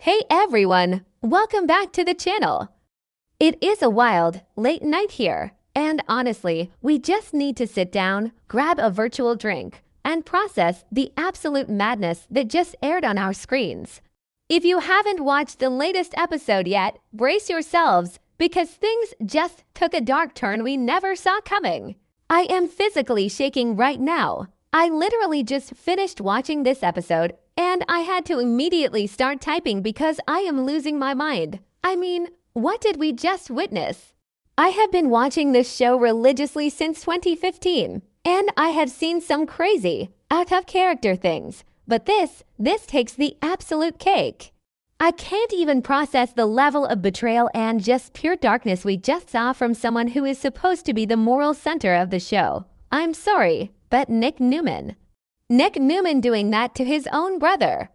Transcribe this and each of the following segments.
Hey everyone, welcome back to the channel. It is a wild, late night here, and honestly, we just need to sit down, grab a virtual drink, and process the absolute madness that just aired on our screens. If you haven't watched the latest episode yet, brace yourselves, because things just took a dark turn we never saw coming. I am physically shaking right now. I literally just finished watching this episode, and I had to immediately start typing because I am losing my mind. I mean, what did we just witness? I have been watching this show religiously since 2015, and I have seen some crazy, out-of-character things, but this takes the absolute cake. I can't even process the level of betrayal and just pure darkness we just saw from someone who is supposed to be the moral center of the show. I'm sorry, but Nick Newman. Nick Newman doing that to his own brother.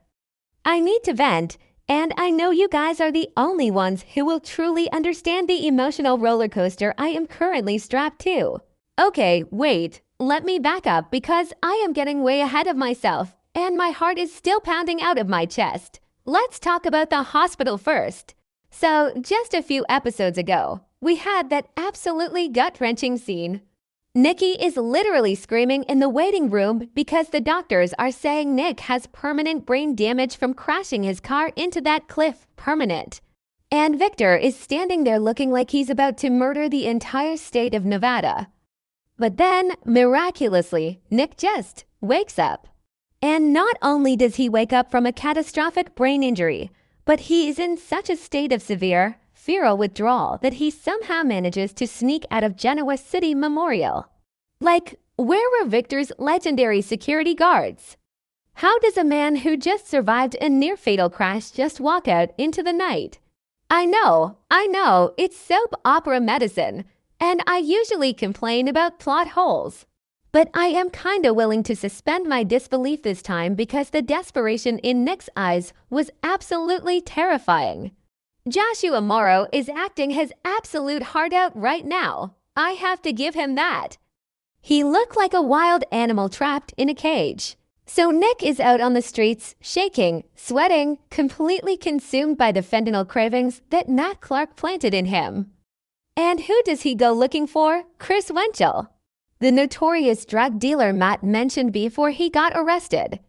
I need to vent, and I know you guys are the only ones who will truly understand the emotional roller coaster I am currently strapped to. Okay, wait, let me back up because I am getting way ahead of myself, and my heart is still pounding out of my chest. Let's talk about the hospital first. So, just a few episodes ago, we had that absolutely gut-wrenching scene. Nikki is literally screaming in the waiting room because the doctors are saying Nick has permanent brain damage from crashing his car into that cliff, permanent. And Victor is standing there looking like he's about to murder the entire state of Nevada. But then, miraculously, Nick just wakes up. And not only does he wake up from a catastrophic brain injury, but he is in such a state of severe, feral withdrawal that he somehow manages to sneak out of Genoa City Memorial. Like, where were Victor's legendary security guards? How does a man who just survived a near-fatal crash just walk out into the night? I know, it's soap opera medicine, and I usually complain about plot holes. But I am kinda willing to suspend my disbelief this time because the desperation in Nick's eyes was absolutely terrifying. Joshua Morrow is acting his absolute heart out right now. I have to give him that. He looked like a wild animal trapped in a cage. So Nick is out on the streets, shaking, sweating, completely consumed by the fentanyl cravings that Matt Clark planted in him. And who does he go looking for? Chris Wenchel, the notorious drug dealer Matt mentioned before he got arrested.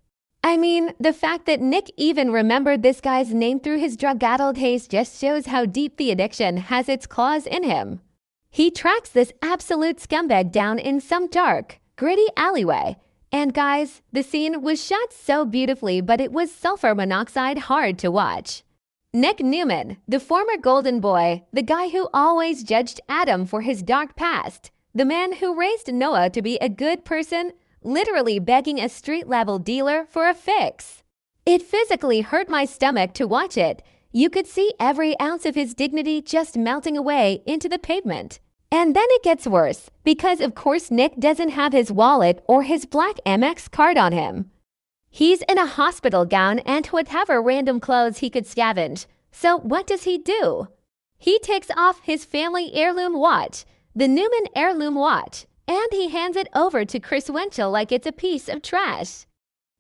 I mean, the fact that Nick even remembered this guy's name through his drug-addled haze just shows how deep the addiction has its claws in him. He tracks this absolute scumbag down in some dark, gritty alleyway. And guys, the scene was shot so beautifully, but it was sulfur monoxide hard to watch. Nick Newman, the former golden boy, the guy who always judged Adam for his dark past, the man who raised Noah to be a good person, literally begging a street-level dealer for a fix. It physically hurt my stomach to watch it. You could see every ounce of his dignity just melting away into the pavement. And then it gets worse, because of course Nick doesn't have his wallet or his black Amex card on him. He's in a hospital gown and whatever random clothes he could scavenge. So what does he do? He takes off his family heirloom watch, the Newman heirloom watch, and he hands it over to Chris Wenchel like it's a piece of trash.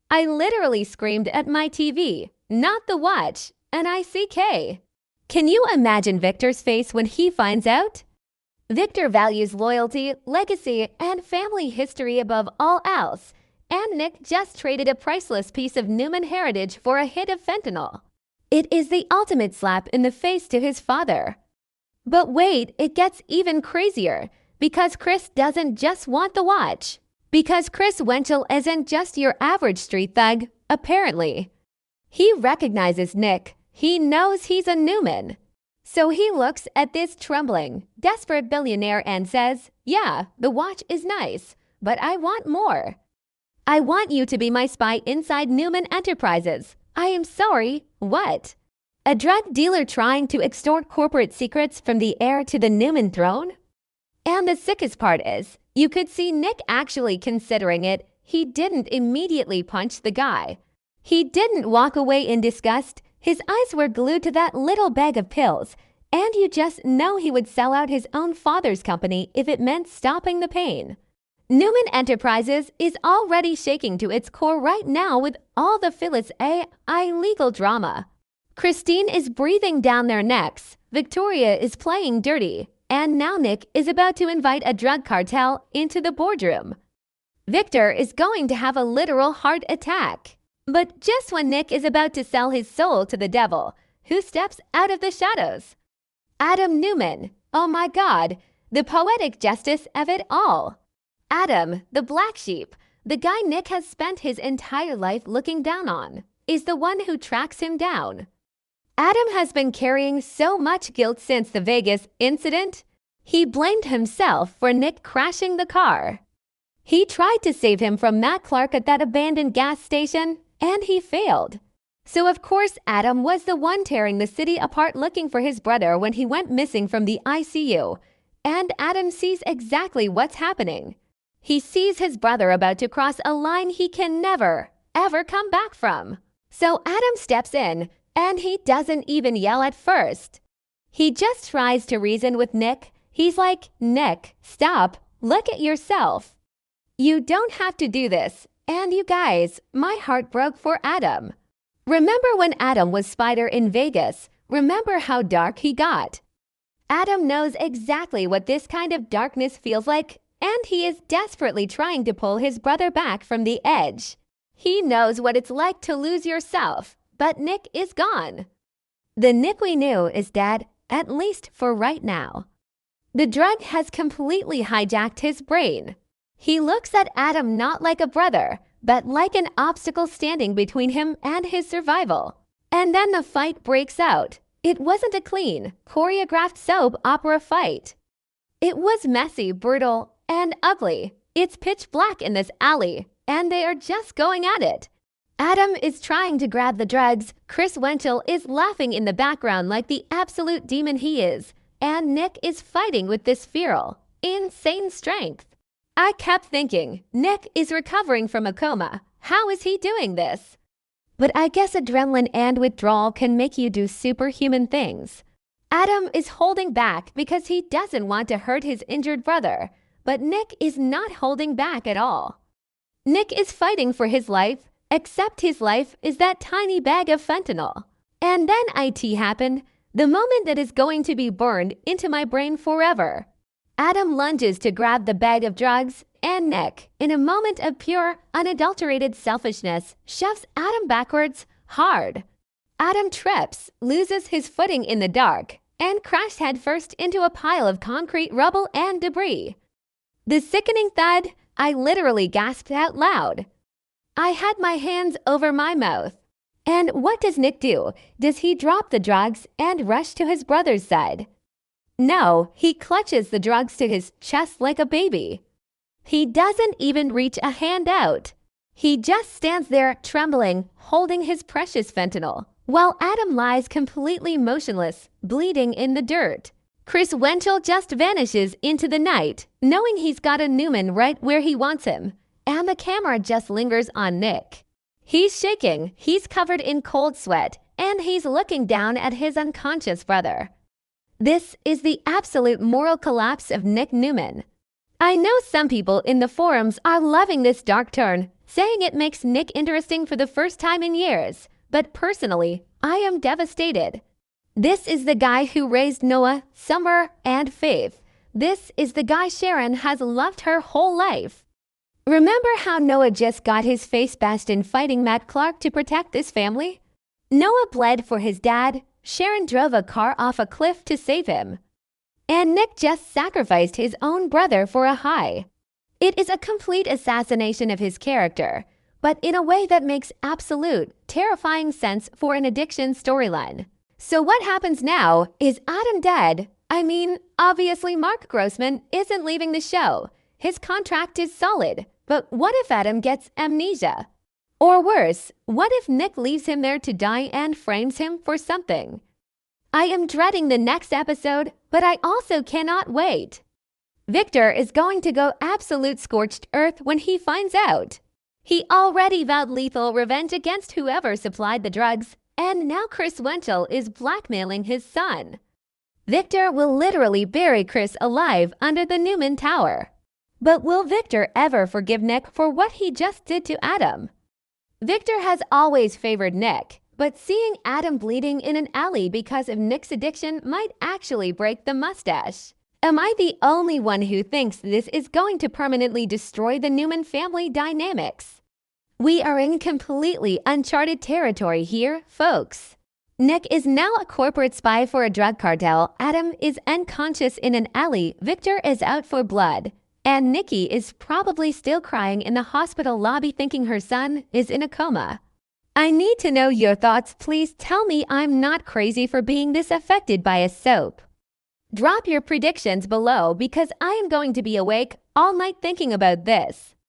I literally screamed at my TV, not the watch, an ICK. Can you imagine Victor's face when he finds out? Victor values loyalty, legacy, and family history above all else, and Nick just traded a priceless piece of Newman heritage for a hit of fentanyl. It is the ultimate slap in the face to his father. But wait, it gets even crazier. Because Chris doesn't just want the watch. Because Chris Wenchel isn't just your average street thug, apparently. He recognizes Nick. He knows he's a Newman. So he looks at this trembling, desperate billionaire and says, "Yeah, the watch is nice, but I want more. I want you to be my spy inside Newman Enterprises." I am sorry, what? A drug dealer trying to extort corporate secrets from the heir to the Newman throne? And the sickest part is, you could see Nick actually considering it. He didn't immediately punch the guy. He didn't walk away in disgust. His eyes were glued to that little bag of pills. And you just know he would sell out his own father's company if it meant stopping the pain. Newman Enterprises is already shaking to its core right now with all the Phyllis A. I legal drama. Christine is breathing down their necks, Victoria is playing dirty, and now Nick is about to invite a drug cartel into the boardroom. Victor is going to have a literal heart attack. But just when Nick is about to sell his soul to the devil, who steps out of the shadows? Adam Newman. Oh my God, the poetic justice of it all. Adam, the black sheep, the guy Nick has spent his entire life looking down on, is the one who tracks him down. Adam has been carrying so much guilt since the Vegas incident. He blamed himself for Nick crashing the car. He tried to save him from Matt Clark at that abandoned gas station, and he failed. So of course Adam was the one tearing the city apart looking for his brother when he went missing from the ICU. And Adam sees exactly what's happening. He sees his brother about to cross a line he can never, ever come back from. So Adam steps in, and he doesn't even yell at first. He just tries to reason with Nick. He's like, Nick, stop, look at yourself. You don't have to do this. And you guys, my heart broke for Adam. Remember when Adam was Spider in Vegas? Remember how dark he got? Adam knows exactly what this kind of darkness feels like, and he is desperately trying to pull his brother back from the edge. He knows what it's like to lose yourself, but Nick is gone. The Nick we knew is dead, at least for right now. The drug has completely hijacked his brain. He looks at Adam not like a brother, but like an obstacle standing between him and his survival. And then the fight breaks out. It wasn't a clean, choreographed soap opera fight. It was messy, brutal, and ugly. It's pitch black in this alley, and they are just going at it. Adam is trying to grab the drugs, Chris Wenchel is laughing in the background like the absolute demon he is, and Nick is fighting with this feral, insane strength. I kept thinking, Nick is recovering from a coma. How is he doing this? But I guess adrenaline and withdrawal can make you do superhuman things. Adam is holding back because he doesn't want to hurt his injured brother, but Nick is not holding back at all. Nick is fighting for his life, except his life is that tiny bag of fentanyl. And then IT happened, the moment that is going to be burned into my brain forever. Adam lunges to grab the bag of drugs, and Nick, in a moment of pure, unadulterated selfishness, shoves Adam backwards hard. Adam trips, loses his footing in the dark, and crashes headfirst into a pile of concrete rubble and debris. The sickening thud, I literally gasped out loud. I had my hands over my mouth. And what does Nick do? Does he drop the drugs and rush to his brother's side? No, he clutches the drugs to his chest like a baby. He doesn't even reach a hand out. He just stands there trembling, holding his precious fentanyl, while Adam lies completely motionless, bleeding in the dirt. Chris Wenchel just vanishes into the night, knowing he's got a Newman right where he wants him, and the camera just lingers on Nick. He's shaking, he's covered in cold sweat, and he's looking down at his unconscious brother. This is the absolute moral collapse of Nick Newman. I know some people in the forums are loving this dark turn, saying it makes Nick interesting for the first time in years, but personally, I am devastated. This is the guy who raised Noah, Summer, and Faith. This is the guy Sharon has loved her whole life. Remember how Noah just got his face bashed in fighting Matt Clark to protect this family? Noah bled for his dad. Sharon drove a car off a cliff to save him. And Nick just sacrificed his own brother for a high. It is a complete assassination of his character, but in a way that makes absolute, terrifying sense for an addiction storyline. So what happens now? Is Adam dead? I mean, obviously Mark Grossman isn't leaving the show. His contract is solid, but what if Adam gets amnesia? Or worse, what if Nick leaves him there to die and frames him for something? I am dreading the next episode, but I also cannot wait. Victor is going to go absolute scorched earth when he finds out. He already vowed lethal revenge against whoever supplied the drugs, and now Chris Wenchel is blackmailing his son. Victor will literally bury Chris alive under the Newman Tower. But will Victor ever forgive Nick for what he just did to Adam? Victor has always favored Nick, But seeing Adam bleeding in an alley because of Nick's addiction might actually break the mustache. Am I the only one who thinks this is going to permanently destroy the Newman family dynamics? We are in completely uncharted territory here, folks. Nick is now a corporate spy for a drug cartel, Adam is unconscious in an alley, Victor is out for blood, and Nikki is probably still crying in the hospital lobby thinking her son is in a coma. I need to know your thoughts. Please tell me I'm not crazy for being this affected by a soap. Drop your predictions below because I am going to be awake all night thinking about this.